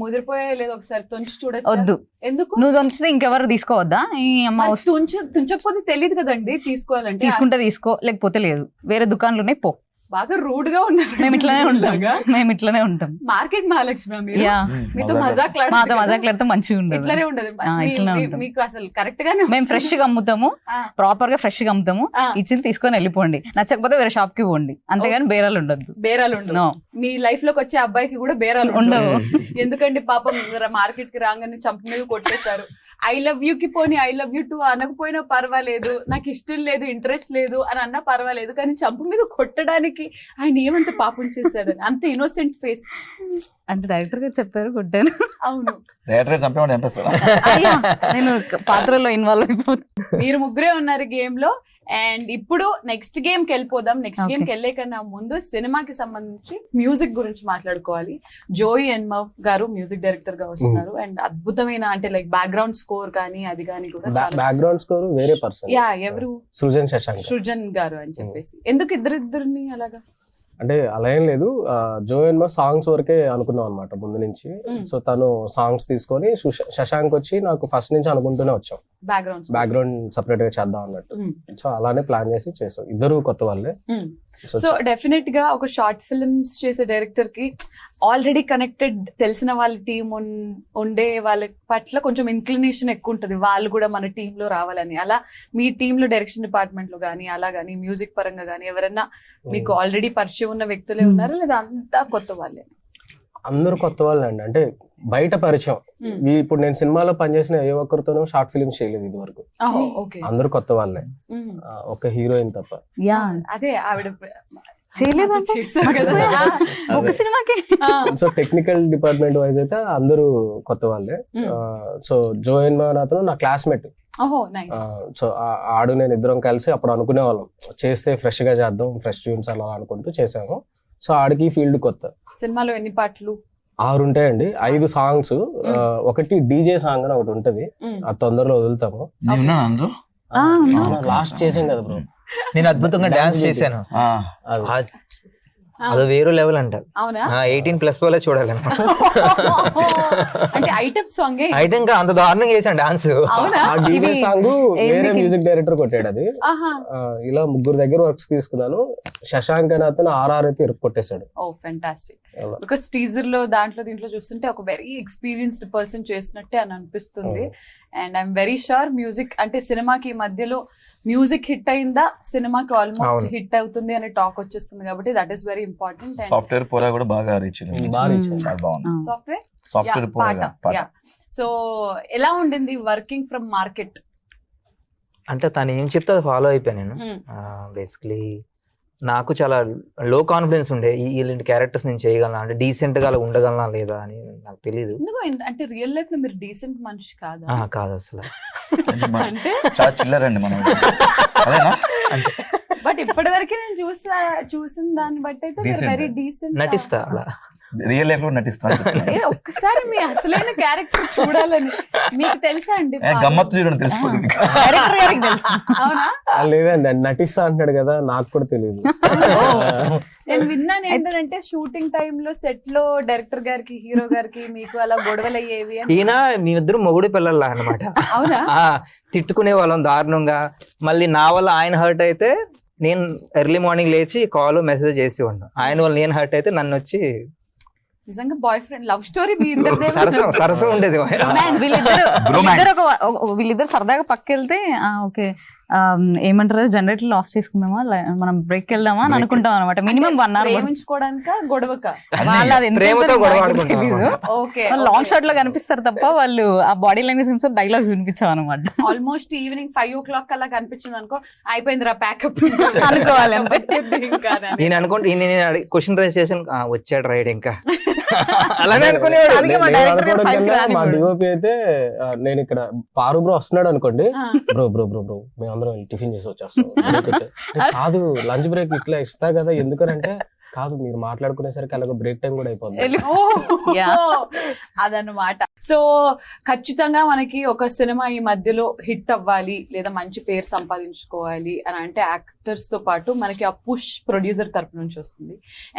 ముదిరిపోయా లేదు, ఒకసారి తుంచి చూడొచ్చు. వద్దు, ఎందుకు? నువ్వు తొంచితే ఇంకెవరు తీసుకోవద్దా? ఈ అమ్మ మరి తుంచకపోతే తెలియదు కదండి తీసుకోవాలంటే. తీసుకుంటే తీసుకో, లేకపోతే లేదు. వేరే దుకాణాలు ఉన్నాయి, పో. బాగా రూడ్ గా ఉన్నారు. మేము ఇట్లానే ఉంటాం. మార్కెట్ మహాలక్ష్మి మీరు, యా, మీతో మాతో మజాక్లాడితే మంచిగా ఉండదు. ఇట్లానే ఉండదు. ఇట్లానే ఉంటాం. మీకు అసలు కరెక్ట్ గానే మేము ఫ్రెష్ గా అమ్ముతాము, ప్రాపర్ గా ఫ్రెష్ గా అమ్ముతాము. ఇచ్చింది తీసుకొని వెళ్ళిపోండి, నచ్చకపోతే వేరే షాప్ కి పోండి, అంతేగాని బేరాలు ఉండద్దు. బేరాలు ఉండవు. మీ లైఫ్ లోకి వచ్చే అబ్బాయికి కూడా బేరాలు ఉండవు. ఎందుకంటే పాపం మార్కెట్ కి రాగానే చంప మీద కొట్టేశారు. ఐ లవ్ యూ కి పోనీ ఐ లవ్ యూ టూ అనకపోయినా పర్వాలేదు, నాకు ఇష్టం లేదు, ఇంట్రెస్ట్ లేదు అని అన్నా పర్వాలేదు, కానీ చంప మీద కొట్టడానికి ఆయన ఏమంత పాపం చేశాడని, అంత ఇన్నోసెంట్ ఫేస్. అంటే డైరెక్టర్ గారు చెప్పారు, కొట్టాను. అవును, డైరెక్టర్ చంపేవాడు చంపేస్తారా? అయ్యా, నేను పాత్రలో ఇన్వాల్వ్ అయిపోతాను. మీరు ముగ్గురే ఉన్నారు గేమ్ లో. అండ్ ఇప్పుడు నెక్స్ట్ గేమ్ కి వెళ్ళిపోదాం. నెక్స్ట్ గేమ్ కి వెళ్ళే కన్నా ముందు సినిమాకి సంబంధించి మ్యూజిక్ గురించి మాట్లాడుకోవాలి. జోయి ఎన్మవ్ గారు మ్యూజిక్ డైరెక్టర్ గా వస్తున్నారు. అండ్ అద్భుతమైన అంటే లైక్ బ్యాక్గ్రౌండ్ స్కోర్ కానీ అది కానీ కూడా బ్యాక్గ్రౌండ్ స్కోర్ వేరే పర్సన్. యా, ఎవరు? సృజన్ శశాంక్, సృజన్ గారు అని చెప్పేసి. ఎందుకు ఇద్దరిని అలాగా? అంటే అలా ఏం లేదు, జోయన్మా సాంగ్స్ వరకే అనుకున్నాం అనమాట ముందు నుంచి. సో తను సాంగ్స్ తీసుకొని శశాంక్ వచ్చి నాకు ఫస్ట్ నుంచి అనుకుంటూనే వచ్చాం బ్యాక్గ్రౌండ్ సపరేట్ గా చేద్దాం అన్నట్టు. సో అలానే ప్లాన్ చేసి చేసాం. ఇద్దరు కొత్త వాళ్ళే. సో డెఫినెట్ గా ఒక షార్ట్ ఫిల్మ్స్ చేసే డైరెక్టర్ కి ఆల్రెడీ కనెక్టెడ్ తెలిసిన వాళ్ళ టీం ఉండే వాళ్ళ పట్ల కొంచెం ఇన్క్లినేషన్ ఎక్కువ ఉంటుంది, వాళ్ళు కూడా మన టీమ్ లో రావాలని. అలా మీ టీమ్ లో డైరెక్షన్ డిపార్ట్మెంట్ లో కానీ అలా కానీ మ్యూజిక్ పరంగా కానీ ఎవరైనా మీకు ఆల్రెడీ పరిచయం ఉన్న వ్యక్తులే ఉన్నారా, లేదా అంతా కొత్త వాళ్ళే? అందరూ కొత్త వాళ్ళే అండి. అంటే బయట పరిచయం. ఇప్పుడు నేను సినిమాలో పనిచేసిన ఏ ఒక్కరితోనూ షార్ట్ ఫిల్మ్స్ చేయలేదు ఇది వరకు. అందరూ కొత్త వాళ్ళే, ఒక హీరోయిన్ తప్ప. యా, అదే ఆవిడ చేయలేదు ఒక సినిమాకి. సో టెక్నికల్ డిపార్ట్మెంట్ వైజ్ అయితే అందరూ కొత్త వాళ్ళే. సో జోయన్మా అతను నా క్లాస్మేట్. సో ఆడు నేను ఇద్దరం కలిసి అప్పుడు అనుకునే వాళ్ళం చేస్తే ఫ్రెష్ గా చేద్దాం, ఫ్రెష్ ట్యూన్స్ అలా అనుకుంటూ చేసాము. సో ఆడికి ఫీల్డ్ కొత్త. సినిమాలో ఎన్ని పాటలు? 6 ఉంటాయండి, 5 సాంగ్స్. ఒకటి డీజే సాంగ్ అని ఒకటి ఉంటది, అది తొందరలో వదులుతాము. లాస్ట్ చేసాం కదా బ్రో, నేను అద్భుతంగా డాన్స్ చేశాను. అది వేరే లెవెల్ అంట. అవునా? 18+ వాళ్ళే చూడాలి. అంటే ఐటమ్ సాంగ్ ఐటమ్ గా అంత దారుణంగా చేశాను డాన్స్. ఆ డీజే సాంగ్ వేరే మ్యూజిక్ డైరెక్టర్ కొట్టాడు అది. ఇలా ముగ్గురు దగ్గర వర్క్స్ తీసుకున్నాను. శశాంక్ అని అతను RR అయితే కొట్టేశాడు. Oh fantastic. బికాస్ టీజర్ లో దీంట్లో చూస్తుంటే ఒక వెరీ ఎక్స్పీరియన్స్డ్ పర్సన్ చేసినట్టే అని అనిపిస్తుంది. And I'm very sure music అంటే సినిమాకి ఈ మధ్యలో మ్యూజిక్ హిట్ అయిందా సినిమాకి ఆల్మోస్ట్ హిట్ అవుతుంది అనే టాక్ వచ్చేస్తుంది కాబట్టి that is very important. Software పోరా కూడా బాగా రీచ్ చాలా బాగుంది. సాఫ్ట్వేర్ పాట. సో ఎలా ఉండింది వర్కింగ్ ఫ్రమ్ మార్కెట్? అంటే తను ఏం చెప్తే అది ఫాలో అయిపోయాను నేను. బేసికలీ నాకు చాలా లో కాన్ఫిడెన్స్ ఉండే ఇలాంటి క్యారెక్టర్స్ నేను చేయగలనా, అంటే డీసెంట్ గా ఉండగలనా లేదా అని నాకు తెలియదు. అంటే రియల్ లైఫ్ లో మీరు డీసెంట్ మనిషి కాదా? కాదు అసలు. అంటే చాలా చిల్లర్ అండి మనం. బట్ ఇప్పటి వరకు నేను చూసిన దాన్ని బట్టి అయితే వెరీ డీసెంట్. నటిస్తా అలా, రియల్ లైఫ్ లో నటిస్తాను. ఒక్కసారి మీ అసలైన క్యారెక్టర్ చూడాలని మీకు తెలుసా అండి? గమ్మత్తు చూడండి తెలుసుకోండి. అవునా? లేదండి నటిస్తా అంటాడు కదా, నాకు కూడా తెలియదు. నేను విన్నాను ఏంటంటే షూటింగ్ టైమ్ లో సెట్ లో డైరెక్టర్ గారికి హీరో గారికి మీకు అలా గొడవలు అయ్యేవి. ఈయన మీ ఇద్దరు మొగుడు పిల్లల్లా అనమాట. అవునా? తిట్టుకునే వాళ్ళం దారుణంగా. మళ్ళీ నా వల్ల ఆయన హర్ట్ అయితే నేను ఎర్లీ మార్నింగ్ లేచి కాల్ మెసేజ్ చేసి ఉన్నాను. ఆయన వల్ల నేను హర్ట్ అయితే నన్ను వచ్చి నిజంగా బాయ్ ఫ్రెండ్ లవ్ స్టోరీ మీ సరసం ఉండేది. వీళ్ళిద్దరు సరదాగా పక్కెళ్తే ఓకే ఏమంటారు జనరేటర్ ఆఫ్ చేసుకుందామా మనం బ్రేక్ వెళ్దామా అని అనుకుంటాం అనమాట. మినిమం 1 hour ప్రేమించుకోవడానిక గొడవక లాంగ్ షాట్ లో కనిపిస్తారు తప్ప వాళ్ళు ఆ బాడీ లాంగ్వేజ్ డైలాగ్స్ వినిపించాం అనమాట. ఆల్మోస్ట్ ఈవినింగ్ 5 o'clock అలా కనిపించింది అనుకో, అయిపోయిందిరా ప్యాకప్ అనుకోవాలి. నేను అనుకుంటే క్వశ్చన్ రైజ్ చేసాను, వచ్చాడు రైడ్ ఇంకా అలానే అనుకునేవాడు. మా డిఓపి అయితే నేను ఇక్కడ పారు బ్రో వస్తున్నాడు అనుకోండి, బ్రో బ్రో బ్రో బ్రో మేము అందరం టిఫిన్ చేసి వచ్చేస్తాం. కాదు లంచ్ బ్రేక్ ఇట్లా ఇస్తా కదా, ఎందుకనంటే కాదు మీరు మాట్లాడుకునేసరికి అలాగే బ్రేక్ టైం కూడా అయిపోతుంది అదనమాట. సో ఖచ్చితంగా మనకి ఒక సినిమా ఈ మధ్యలో హిట్ అవ్వాలి లేదా మంచి పేరు సంపాదించుకోవాలి అని అంటే యాక్టర్స్ తో పాటు మనకి ఆ పుష్ ప్రొడ్యూసర్ తరపు నుంచి వస్తుంది.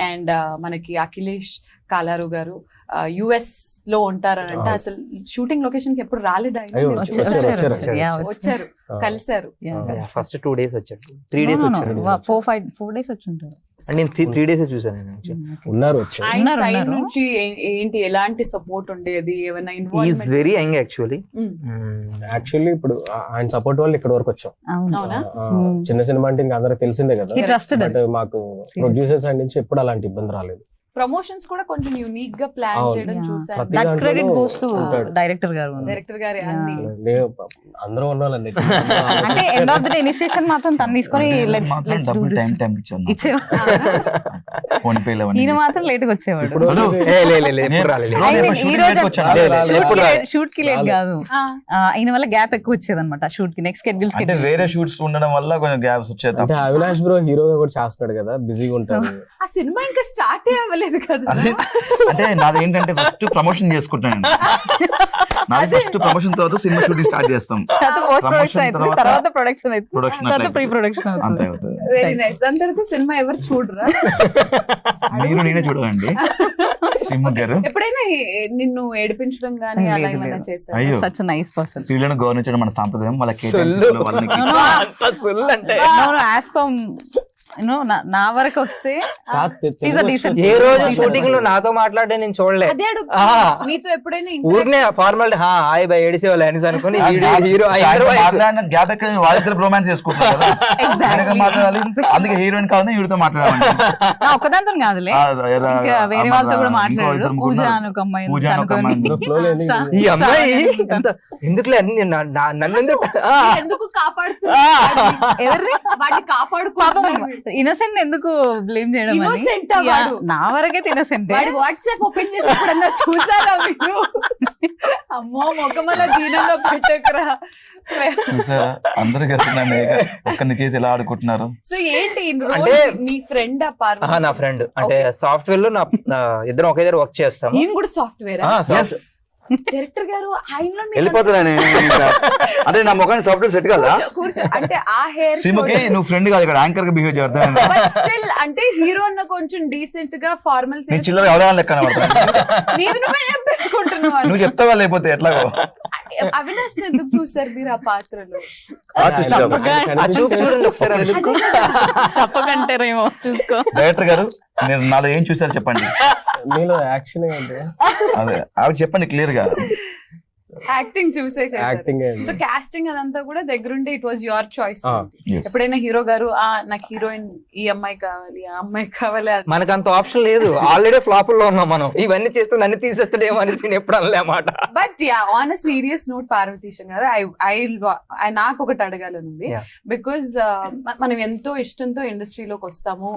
అండ్ మనకి అఖిలేష్ కాలారు గారు US లో ఉంటారని అంటే అసలు షూటింగ్ లొకేషన్ కి ఎప్పుడు రాలేదా? వచ్చారు, కలిసారు. ఫస్ట్ 2 days వచ్చారు, 3 days వచ్చారు, 4 days వచ్చుంటారు. నేను 3 days చూసాను. ఉన్నారు సైడ్ నుంచి ఏంటి ఎలాంటి సపోర్ట్ ఉండేది? ఏమైనా ఈజ్ వెరీ యంగ్ యాక్చువల్లీ. ఇప్పుడు ఆయన సపోర్ట్ వల్ల ఇక్కడ వరకు వచ్చాం. చిన్న సినిమా అంటే ఇంకా అందరికి తెలిసిందే కదా, మాకు ప్రొడ్యూసర్స్ సైడ్ నుంచి ఎప్పుడు అలాంటి ఇబ్బంది రాలేదు. ప్రమోషన్స్ కూడా కొంచెం యూనిక్ గా ప్లాన్ చేయడం చూసాను. That credit goes to director గారు అన్ని అందరూ ఉన్నోళ్ళండి. అంటే end of the day initiation మాత్రం తను తీసుకొని లెట్స్ డూ దిస్ ఈయన మాత్రం లేట్ గా వచ్చేవాడు. షూట్ కి లేట్ కాదు, ఆయన వల్ల గ్యాప్ ఎక్కువ వచ్చేది అనమాట. షూట్ కి నెక్స్ట్ షెడ్యూల్స్ కి వేరే షూట్స్ ఉండడం వల్ల కొంచెం గ్యాప్స్ వచ్చేది. అవినాష్ బ్రో హీరోగా కూడా చేస్తున్నాడు కదా, బిజీగా ఉంటాడు. ఆ సినిమా ఇంకా స్టార్ట్ అవ్వలేదు కదా. అంటే నాది ఏంటంటే ఫస్ట్ ప్రమోషన్ చేసుకుంటాను. నాది ఫస్ట్ ప్రమోషన్ తర్వాత సినిమా షూటింగ్ స్టార్ట్ చేస్తాం, తర్వాత production pre production. Very nice. దాని తర్వాత సినిమా ఎవరు చూడరా? మీరు నేనే చూడాలండి. శ్రీముఖ్ గారు ఎప్పుడైనా నిన్ను ఏడిపించడం గానీ అలా ఏమైనా చేశారు? అయ్యో, సచ్ నైస్ పర్సన్. స్త్రీలను గౌరవించడం మన సాంప్రదాయం. వాళ్ళకి నా వరకు వస్తే ఏ రోజు షూటింగ్ లో నాతో మాట్లాడే నేను చూడలే. మీతో ఎప్పుడైనా ఊరినే ఫార్మాలిటీ హాయ్ బై ఏడిసేవాళ్ళు అని అనుకుని హీరో గ్యాప్ ఎక్కడ వాళ్ళిద్దరు రొమాన్స్ చేసుకుంటారు కదా, మాట్లాడాలి. అందుకే హీరోయిన్ కావాలి వీడితో మాట్లాడాలి. ఒకదాంతో కాదులే, వేరే వాళ్ళతో కూడా మాట్లాడారు. పూజ అని ఒక అమ్మాయి, ఈ అమ్మాయి ఎందుకులే అన్ని నన్ను ఎందుకు కాపాడుతున్నారు? వాటిని కాపాడుకోవాలి. ఇన్నోసెంట్ ఎందుకు బ్లేమ్ చేయడం? నా వరకైతే ఇన్నోసెంట్. వాట్సాప్ ఓపెన్ చేసినప్పుడన్నా చూసారా మీరు? అమ్మో మొక్కమల్ల దీనంలో పెట్టకరా. చూసారా అందరూ ఒక్కరిని చేసి ఎలా ఆడుకుంటున్నారు. సో ఏంటి మీ ఫ్రెండ్? నా ఫ్రెండ్ అంటే సాఫ్ట్వేర్ లో ఇద్దరం ఒకే దగ్గర వర్క్ చేస్తాము. నేను కూడా సాఫ్ట్వేర్. డైరెక్టర్ గారు ఆయనలో మీరు వెళ్ళిపోతున్నానే ఇంకా. అంటే నా ముఖాన్ని సాఫ్ట్వేర్ సెట్ కదా కూర్చో అంటే ఆ హెయిర్ శ్రీముఖి, నువ్వు ఫ్రెండ్ కాదు ఇక్కడ యాంకర్ గా బిహేవ్ చేస్తాను. స్టిల్ అంటే హీరో అన్న కొంచెం డీసెంట్ గా ఫార్మల్స్ నేను చిల్లర ఎవరైనా లెక్క నీది నువ్వే చెప్పేసుకుంటున్నావు. నువ్వు చెప్తావా లేకపోతే ఎట్లాగో. అవినాష్ ఎందుకు చూసారు మీరు ఆ పాత్రలో? ఆర్టిస్ట్ చూడండి ఒకసారి అది look. తప్పకంటారేమో చూసుకో. డైరెక్టర్ గారు మీరు నాలో ఏం చూసారు చెప్పండి. మీలో యాక్షన్ ఏంటి? అదే ఆవిడ చెప్పండి క్లియర్ గా. యాక్టింగ్ చూసే చేశారు. యాక్టింగ్ సో కాస్టింగ్ అదంతా కూడా దగ్గరుండి it was your choice. Yes. ఎప్పుడైనా హీరో గారు నాకు హీరోయిన్ ఈ అమ్మాయి కావాలి, ఆ అమ్మాయి కావాలి మనకు అంత ఆప్షన్ లేదు, ఆల్రెడీ ఫ్లాప్ లో ఉన్నాం మనం. ఇవన్నీ చేస్తే నన్ను తీసేస్తాడేమో అని నేను ఎప్పుడు అనలేమాట. But yeah on a serious note Parvateesam గారు ఐ నాకు ఒకటి అడగాలని ఉంది. Yeah. బికాజ్ మనం ఎంతో ఇష్టంతో ఇండస్ట్రీలోకి వస్తాము,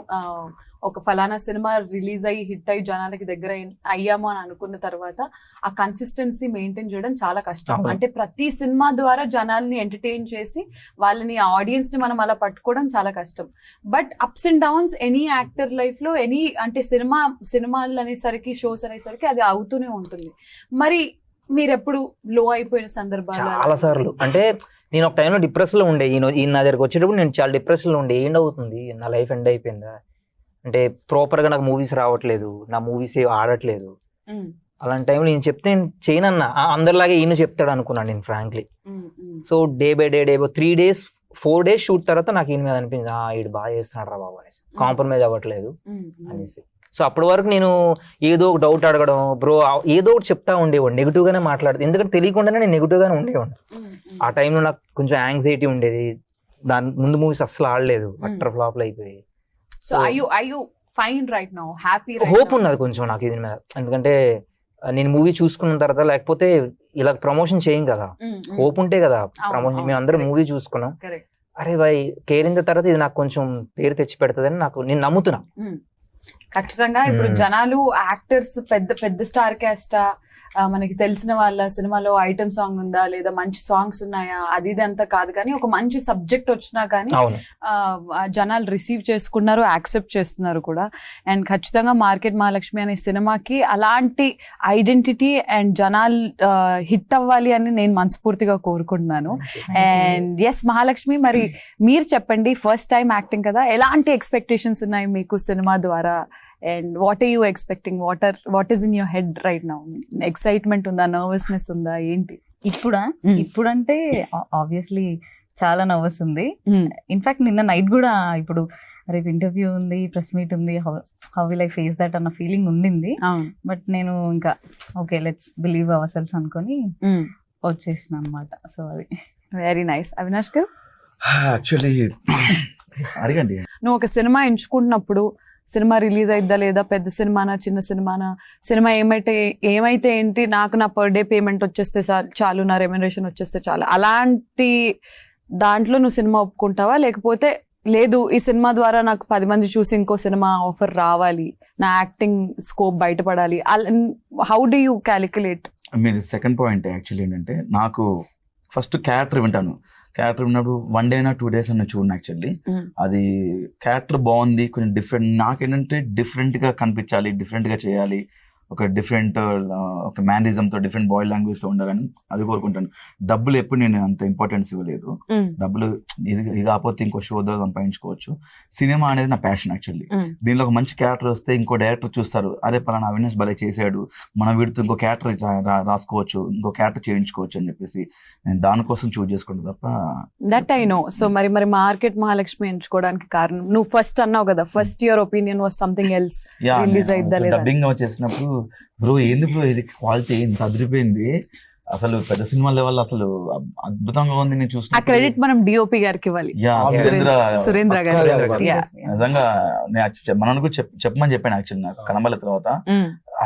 ఒక ఫలానా సినిమా రిలీజ్ అయ్యి హిట్ అయ్యి జనాలకి దగ్గర అయ్యాము అని అనుకున్న తర్వాత ఆ కన్సిస్టెన్సీ మెయింటైన్ చేయడం చాలా కష్టం. అవును. అంటే ప్రతి సినిమా ద్వారా జనాల్ని ఎంటర్టైన్ చేసి వాళ్ళని ఆడియన్స్ ని మనం అలా పట్టుకోవడం చాలా కష్టం. But ups and downs any actor life లో ఎనీ అంటే సినిమాలు అనేసరికి షోస్ అనేసరికి అది అవుతూనే ఉంటుంది. మరి మీరు ఎప్పుడు లో అయిపోయిన సందర్భాలు? చాలా సార్లు. అంటే నేను ఒక టైంలో డిప్రెషన్ లో ఉండే, ఈయన నా దగ్గరకు వచ్చేటప్పుడు నేను చాలా డిప్రెషన్ లో ఉండే. ఏంటవుతుంది, నా లైఫ్ ఎండ్ అయిపోయిందా, అంటే ప్రాపర్ గా నాకు మూవీస్ రావట్లేదు, నా మూవీస్ ఏ ఆడట్లేదు. అలాంటి టైంలో నేను చెప్తే నేను చేయనన్నా, అందరిలాగే ఈయన చెప్తాడు అనుకున్నాను నేను frankly. So day by day 3 days 4 days shoot తర్వాత నాకు ఈయన మీద అనిపించింది, ఈడు బాగా చేస్తున్నాడు రా బాబు అనేసి, కాంప్రమైజ్ అవ్వట్లేదు అనేసి. సో అప్పటి వరకు నేను ఏదో ఒక డౌట్ అడగడం, బ్రో ఏదో ఒకటి చెప్తా ఉండేవాడు, నెగిటివ్ గానే మాట్లాడదు. ఎందుకంటే తెలియకుండానే నేను నెగిటివ్ గానే ఉండేవాడు. ఆ టైంలో నాకు కొంచెం యాంగ్జైటీ ఉండేది, దాని ముందు మూవీస్ అస్సలు ఆడలేదు, అట్టర్ ఫ్లాప్లు అయిపోయి. So I you fine right now, happy? Hope ఉన్నది కొంచెం నాకు దీని మీద, ఎందుకంటే నేను మూవీ చూసుకున్న తర్వాత లేకపోతే ఇలా ప్రమోషన్ చేయం కదా, హోప్ ఉంటే కదా ప్రమోషన్. మేము అందరం మూవీ చూసుకున్నాం, అరే బాయ్ కేరింద తర్వాత ఇది నాకు కొంచెం పేరు తెచ్చి పెడుతుందని నేను నమ్ముతున్నా. ఖచ్చితంగా. ఇప్పుడు జనాలు యాక్టర్స్ పెద్ద పెద్ద స్టార్ క్యాస్టా, మనకి తెలిసిన వాళ్ళ సినిమాలో ఐటమ్ సాంగ్ ఉందా లేదా మంచి సాంగ్స్ ఉన్నాయా, అది ఇదంతా కాదు, కానీ ఒక మంచి సబ్జెక్ట్ వచ్చినా కానీ జనాలు రిసీవ్ చేసుకున్నారు, యాక్సెప్ట్ చేస్తున్నారు కూడా. అండ్ ఖచ్చితంగా మార్కెట్ మహాలక్ష్మి అనే సినిమాకి అలాంటి ఐడెంటిటీ అండ్ జనాలు హిట్ అవ్వాలి అని నేను మనస్ఫూర్తిగా కోరుకుంటున్నాను. అండ్ ఎస్ మహాలక్ష్మి, మరి మీరు చెప్పండి, ఫస్ట్ టైం యాక్టింగ్ కదా, ఎలాంటి ఎక్స్పెక్టేషన్స్ ఉన్నాయి మీకు సినిమా ద్వారా? And what are you expecting? What is in your head right now? Excitement ఉందా, నర్వస్నెస్ ఉందా, ఏంటి? ఇప్పుడంటే ఆబ్వియస్లీ చాలా నర్వస్ ఉంది. ఇన్ఫాక్ట్ నిన్న నైట్ కూడా, ఇప్పుడు రేపు ఇంటర్వ్యూ ఉంది, ప్రెస్ మీట్ ఉంది, how will I face that అన్న ఫీలింగ్ ఉండింది. బట్ నేను ఇంకా okay let's believe ourselves అనుకొని వచ్చేసిన అనమాట. సో అది వెరీ నైస్. అవినాష్ గారు, యాక్చువల్లీ అడగండి. నువ్వు ఒక సినిమా ఎంచుకుంటున్నప్పుడు సినిమా రిలీజ్ అయిద్దా లేదా, పెద్ద సినిమానా చిన్న సినిమానా, సినిమా ఏమైతే ఏంటి, నాకు నా పర్ డే పేమెంట్ వచ్చేస్తే చాలు, నా రెమ్యునరేషన్ వచ్చేస్తే చాలు, అలాంటి దాంట్లో నువ్వు సినిమా ఒప్పుకుంటావా? లేకపోతే లేదు ఈ సినిమా ద్వారా నాకు 10 మంది చూసి ఇంకో సినిమా ఆఫర్ రావాలి, నా యాక్టింగ్ స్కోప్ బయటపడాలి, హౌ డు యూ క్యాలిక్యులేట్? మీరు సెకండ్ పాయింట్ యాక్చువల్లీ ఏంటంటే, నాకు ఫస్ట్ క్యారెక్టర్ వింటాను. క్యారెక్టర్ ఉన్నప్పుడు 1 day 2 days అన్న చూడండి. యాక్చువల్లీ అది క్యారెక్టర్ బాగుంది, కొంచెం డిఫరెంట్, నాకేంటంటే డిఫరెంట్ గా కనిపించాలి, డిఫరెంట్ గా చేయాలి, ఒక డిఫరెంట్ ఒక మ్యానరిజం తో, డిఫరెంట్ బాడీ లాంగ్వేజ్ తో ఉండాలని అది కోరుకుంటాను. డబ్బులు ఎప్పుడు నేను అంత ఇంపార్టెన్స్ ఇవ్వలేదు. డబ్బులు ఇది కాకపోతే ఇంకో షో ద్వారా సంపాదించుకోవచ్చు. సినిమా అనేది నా ప్యాషన్ యాక్చువల్లీ. దీనిలో ఒక మంచి క్యారెక్టర్ వస్తే ఇంకో డైరెక్టర్ చూస్తారు, అరే పలానా అవినాష్ భలే చేశాడు, మనం వీడితో ఇంకో క్యారెక్టర్ రాసుకోవచ్చు, ఇంకో క్యారెక్టర్ చేయించుకోవచ్చు అని చెప్పేసి నేను దానికోసం చూస్ చేసుకుంటా తప్ప. That I know. సో మరి మార్కెట్ మహాలక్ష్మి ఎంచుకోవడానికి కారణం, నువ్వు ఫస్ట్ అన్నావు కదా, first your opinion was something else, release అయిద్దా లేదా? డబ్బింగ్ వచ్చేసినప్పుడు బ్రో ఏంది బ్రో ఇది క్వాలిటీ ఇంత అదిరిపోయింది, అసలు పెద్ద సినిమా లెవెల్ అసలు అద్భుతంగా ఉంది. నేను చూసిన క్రెడిట్ మనం డిఓపి గారికి ఇవ్వాలి, సురేంద్ర గారు. నిజంగా మనం చెప్పమని చెప్పాను యాక్చువల్లీ, నాకు కనబల తర్వాత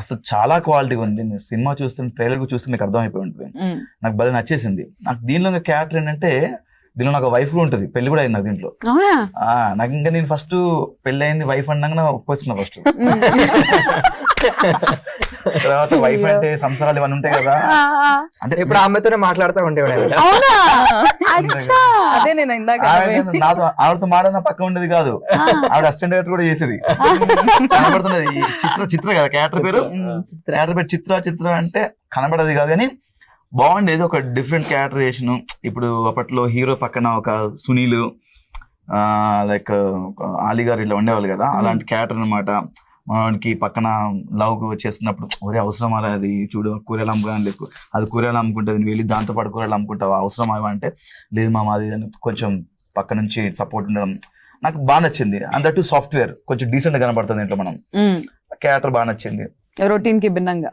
అసలు చాలా క్వాలిటీ ఉంది. సినిమా చూస్తున్న ట్రైలర్ చూస్తే మీకు అర్థమైపోయి ఉంటుంది. నాకు భలే నచ్చేసింది. నాకు దీనిలో క్యారెక్టర్ ఏంటంటే దీనిలో నాకు వైఫ్ కూడా ఉంటుంది, పెళ్లి కూడా అయింది నాకు దీంట్లో. అవునా? నాకు ఇంకా నేను ఫస్ట్ పెళ్లి అయింది వైఫ్ అన్నాక ఒప్పుకొచ్చిన ఫస్ట్. తర్వాత వైఫ్ అంటే సంసారాలు ఇవన్నీ ఉంటాయి కదా, అంటే ఇప్పుడు ఆమెతోనే మాట్లాడుతూ ఉండేవాడు. అవునా? అచ్చా. అదే నేను ఇందాక నాతో ఆవిడతో మాట్లాడిన పక్క ఉండేది కాదు, ఆవిడ అసిస్టెంట్ డైరెక్టర్ కూడా చేసేది. కనబడుతున్నది చిత్ర కదా క్యారెక్టర్ పేరు, క్యారెక్టర్ పేరు చిత్ర అంటే కనబడేది కాదు కానీ బాగుండేది. ఒక డిఫరెంట్ క్యారెక్టరేషన్. ఇప్పుడు అప్పట్లో హీరో పక్కన ఒక సునీల్ లైక్ ఆలీ గారు ఇట్లా ఉండేవాళ్ళు కదా, అలాంటి క్యారెక్టర్ అనమాట. మనకి పక్కన లవ్ చేస్తున్నప్పుడు ఒరే అవసరం అలా, అది చూడు కూరలు అమ్ముకోవాలి, లేదు అది కూరలు అమ్ముకుంటుంది, వెళ్ళి దాంతో పాటు కూరలు అమ్ముకుంటావు, అవసరం అవి అంటే లేదు మామ అది అని కొంచెం పక్క నుంచి సపోర్ట్ ఉండడం నాకు బాగా నచ్చింది. అందట్టు సాఫ్ట్వేర్ కొంచెం డీసెంట్ గా కనబడుతుంది ఇంట్లో, మనం క్యారెక్టర్ బాగా నచ్చింది. రొటీన్ కి భిన్నంగా.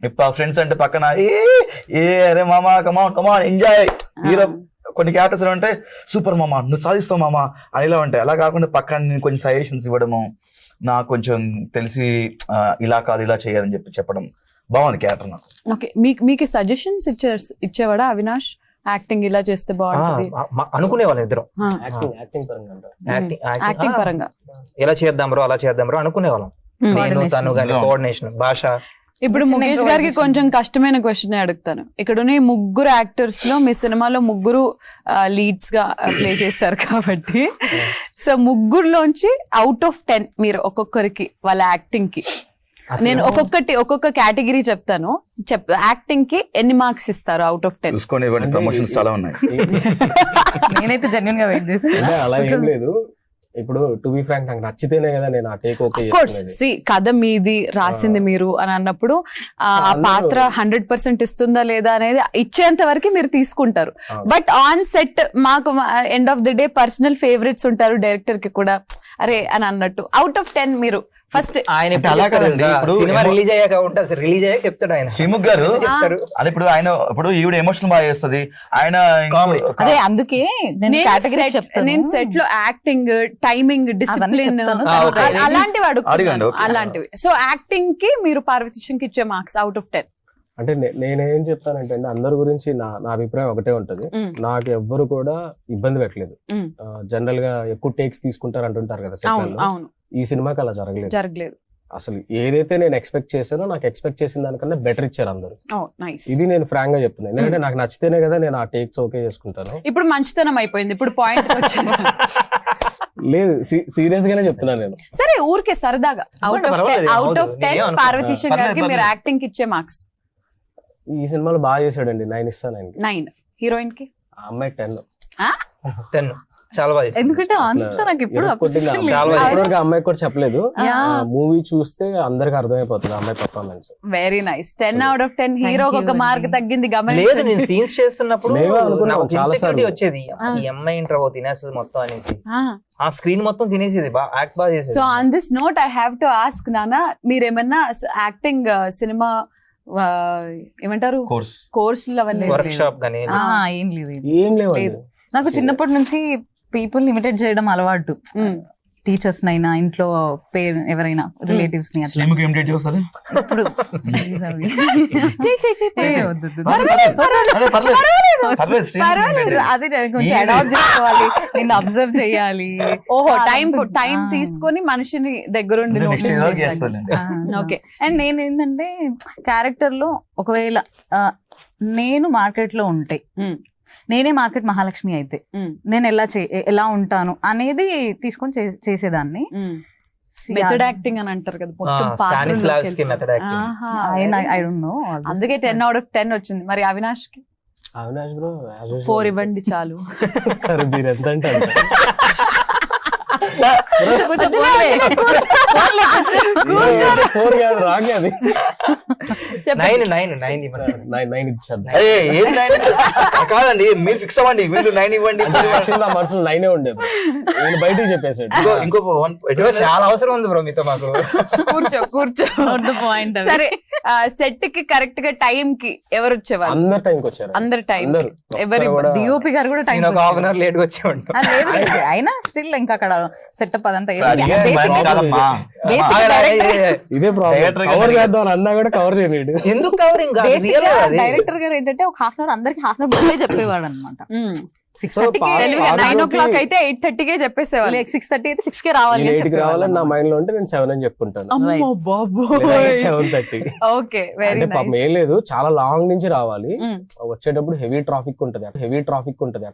ఇప్పుడు ఫ్రెండ్స్ అంటే పక్కన ఏ అరే మామా కమాన్ ఎంజాయ్, హీరో కొన్ని క్యారెక్టర్స్ అంటే సూపర్ మామా నువ్వు సాధిస్తావు మామా అని ఇలా ఉంటాయి. అలా కాకుండా పక్కన నేను కొంచెం సజెషన్స్ ఇవ్వడము, నాకు కొంచెం తెలిసి ఇలా కాదు ఇలా చేయాలని చెప్పడం బాగుంది క్యారెక్టర్ నాకు. ఓకే, మీకు సజెషన్స్ ఇచ్చేవాడా అవినాష్? యాక్టింగ్ ఇలా చేస్తే బాగుంటుంది అనుకునే వాళ్ళం ఇద్దరం. యాక్టింగ్ పరంగా అంటారు. యాక్టింగ్ పరంగా ఎలా చేద్దాం బ్రో అలా చేద్దాం బ్రో అనుకునే వాళ్ళం. నేను తను కానీ కోఆర్డినేషన్ భాష. ఇప్పుడు ముఖేష్ గారికి కొంచెం కష్టమైన క్వశ్చన్ అడుగుతాను. ఇక్కడ ఉన్న ముగ్గురు యాక్టర్స్ లో మీ సినిమాలో ముగ్గురు లీడ్స్ గా ప్లే చేశారు కాబట్టి, సో ముగ్గురులోంచి అవుట్ ఆఫ్ 10 మీరు ఒక్కొక్కరికి వాళ్ళ యాక్టింగ్ కి, నేను ఒక్కొక్క కేటగిరీ చెప్తాను, యాక్టింగ్ కి ఎన్ని మార్క్స్ ఇస్తారు అవుట్ ఆఫ్ 10? చూసుకోండి, ప్రమోషన్స్ చాలా ఉన్నాయి. నేనైతే జెన్యున్ గా వెయిట్ చేస్తాను. అలా ఏం లేదు. ఇప్పుడు టు బి ఫ్రాంక్ నాకు నచ్చితేనే కదా నేను ఆ టేక్ ఓకే చేస్తున్నది. కథ మీది, రాసింది మీరు అని అన్నప్పుడు ఆ పాత్ర 100% ఇస్తుందా లేదా అనేది ఇచ్చేంత వరకు మీరు తీసుకుంటారు. బట్ ఆన్ సెట్ మాకు end of the day personal favourites ఉంటారు డైరెక్టర్ కి కూడా, అరే అని అన్నట్టు అవుట్ ఆఫ్ 10 మీరు ఫస్ట్ ఆయన అలా కదండి, ఇప్పుడు సినిమా రిలీజ్ అయ్యాక ఉంటుంది, రిలీజ్ అయ్యాక చెప్తాడు ఆయన. శ్రీముఖ్ గారు చెప్తారు అది. ఇప్పుడు ఆయన ఇప్పుడు ఈవిడ ఎమోషన్ బాగా చేస్తుంది, ఆయన అదే అందుకే నేను సెట్ లో యాక్టింగ్, టైమింగ్, డిసిప్లిన్ అలాంటివి. సో యాక్టింగ్ కి మీరు పార్వతీశం కి ఇచ్చే మార్క్స్ అవుట్ ఆఫ్ 10? అంటే నేనేం చెప్తానంటే అందరి గురించి నా అభిప్రాయం ఒకటే ఉంటది. నాకు ఎవ్వరు కూడా ఇబ్బంది పెట్టలేదు. జనరల్ గా ఎక్కువ టేక్స్ తీసుకుంటారు అంటుంటారు కదా సెట్ లో. ఈ సినిమాకి అలా జరగలేదు. అసలు ఏదైతే నేను ఎక్స్పెక్ట్ చేశానో నాకు ఎక్స్పెక్ట్ చేసిన దానికన్నా బెటర్ ఇచ్చారు అందరూ. ఇది నేను ఫ్రాంక్ గా చెప్తున్నాను, ఎందుకంటే నాకు నచ్చితేనే కదా నేను ఆ టేక్స్ ఓకే చేసుకుంటాను. ఇప్పుడు మంచితనం అయిపోయింది, ఇప్పుడు పాయింట్ వచ్చింది. లేదు సీరియస్ గానే చెప్తున్నాను నేను. సరే ఊరికే సరదాగా అవుట్ ఆఫ్ 10 పార్వతీశం గారికి మీరు యాక్టింగ్ కి ఇచ్చే మార్క్స్? ఈ సినిమాలో బాగా చేశాడండి, 9 ఇస్తాను. 9. హీరోయిన్ కి? ఆ అమ్మాయి 10. చాలా బాగా. ఎందుకంటే నాకు ఇప్పుడు అమ్మాయి కూడా చెప్పలేదు, మూవీ చూస్తే అందరికి అర్థమైపోతుంది అమ్మాయి performance. Very nice. 10 out of 10. Hero ఒక మార్క్ తగ్గింది లేదు, నేను సీన్స్ చేస్తున్నప్పుడు వచ్చేది ఈ అమ్మాయి ఇంటర్ తినేస్తుంది మొత్తం అనేసి, ఆ స్క్రీన్ మొత్తం తినేసేది, యాక్ట్ బాగా చేసేది. So on this note I have to ask నానా, మీరేమన్నా యాక్టింగ్ సినిమా ఏమంటారు కోర్సులు అవన్నీ వర్క్ షాప్ గానీ ఏం లేవు? నాకు చిన్నప్పటి నుంచి పీపుల్ ఇమిటేట్ చేయడం అలవాటు. టీచర్స్ నైనా, ఇంట్లో ఎవరైనా రిలేటివ్స్ ని అట్లా. ఇప్పుడు అది కొంచెం అడాప్ట్ చేసుకోవాలి, నేను అబ్జర్వ్ చేయాలి. ఓహో, టైం తీసుకొని మనిషిని దగ్గరుండి ఓకే. అండ్ నేను ఏంటంటే క్యారెక్టర్ లో ఒకవేళ నేను మార్కెట్ లో ఉంటే, నేనే మార్కెట్ మహాలక్ష్మి అయితే నేను ఎలా ఉంటాను అనేది తీసుకొని చేసేదాన్ని. మెథడ్ యాక్టింగ్ అని అంటారు కదా, అందుకే 10 out of 10 వచ్చింది. మరి అవినాష్ కి? అవినాష్ బ్రో 4 ఇవ్వండి చాలు. సరే మీరు ఎంత అంటే 9 కాదండి, మీరు ఫిక్స్ అవ్వండి, వీళ్ళు 9 ఇవ్వండి. నా మనసులో 9 ఉండేది, నేను బయటకు చెప్పేసాడు. ఇంకో చాలా అవసరం ఉంది బ్రో మీతో మాకు. కూర్చో. సరే, సెట్ కి కరెక్ట్ గా టైం కి ఎవరు వచ్చేవారు? అందరు టైంకి వచ్చారు. అందరు టైం. ఎవరు? డిఓపి గారు కూడా time, half an hour late గా వచ్చేవాడు. అయినా స్టిల్ ఇంకా అక్కడ సెటప్ అదంతా ఇదే ప్రాబ్లం. కవర్ చేద్దాం అన్నా కూడా కవర్ చేయలేడు. ఎందుకు కవరింగ్? డైరెక్టర్ గారు ఏంటంటే ఒక హాఫ్ అన్ అవర్ అందరికి హాఫ్ అన్ అవర్ ముందే చెప్పేవాడు అనమాట. సిక్స్ So, పార్క్ 9 అయితే 8:30కే చెప్పేసేవాళ్ళు. 6:30 అయితే 6కే రావాలి అని 8కి రావాలని నా చెప్పేవాళ్ళం. మైండ్ లో ఉంటే నేను 7 అని చెప్పుకుంటాను. అమ్మో బాబోయ్. 7:30. ఓకే, వెరీ అంటే పాపం నైస్. ఏం లేదు, చాలా లాంగ్ నుంచి రావాలి. వచ్చేటప్పుడు హెవీ ట్రాఫిక్ ఉంటది.